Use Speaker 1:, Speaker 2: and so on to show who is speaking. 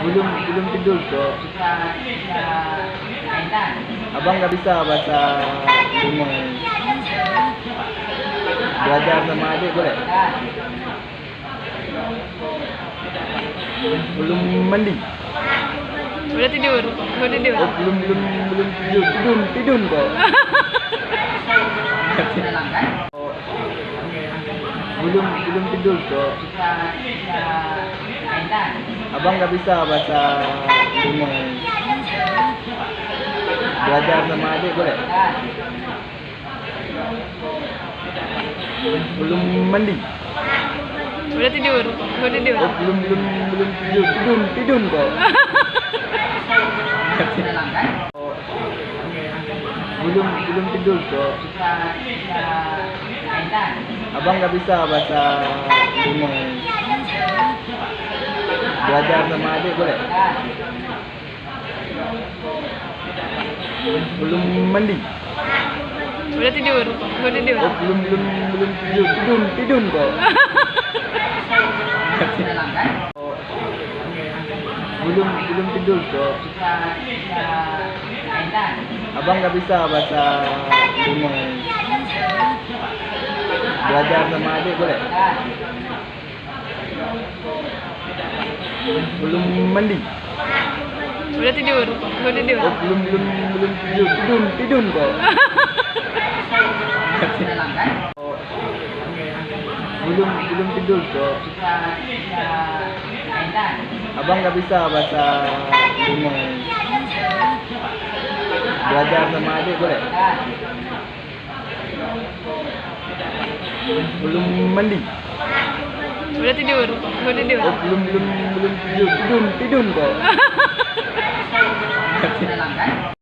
Speaker 1: Belum tidur kok. Abang nggak bisa bahasa Brunei. Belajar sama adik boleh? Belum mandi.
Speaker 2: Udah tidur.
Speaker 1: Oh, belum tidur kok. Oh, belum tidur kok. Abang nggak bisa bahasa Brunei. Belajar sama adik boleh? Belum mandi.
Speaker 2: Udah tidur.
Speaker 1: Oh, belum tidur kok. Oh, belum tidur kok. Abang nggak bisa bahasa Brunei. Belajar sama adik boleh? Belum mandi.
Speaker 2: Udah tidur.
Speaker 1: Oh, belum tidur kok. Oh, belum tidur kok. Abang nggak bisa bahasa Brunei. Belajar sama adik boleh? Belum mandi.
Speaker 2: Udah tidur.
Speaker 1: Oh, belum tidur kok. Oh, belum tidur kok. Abang nggak bisa bahasa Brunei. Belajar sama adik boleh? Belum mandi.
Speaker 2: Udah tidur.
Speaker 1: Oh, belum tidur kok.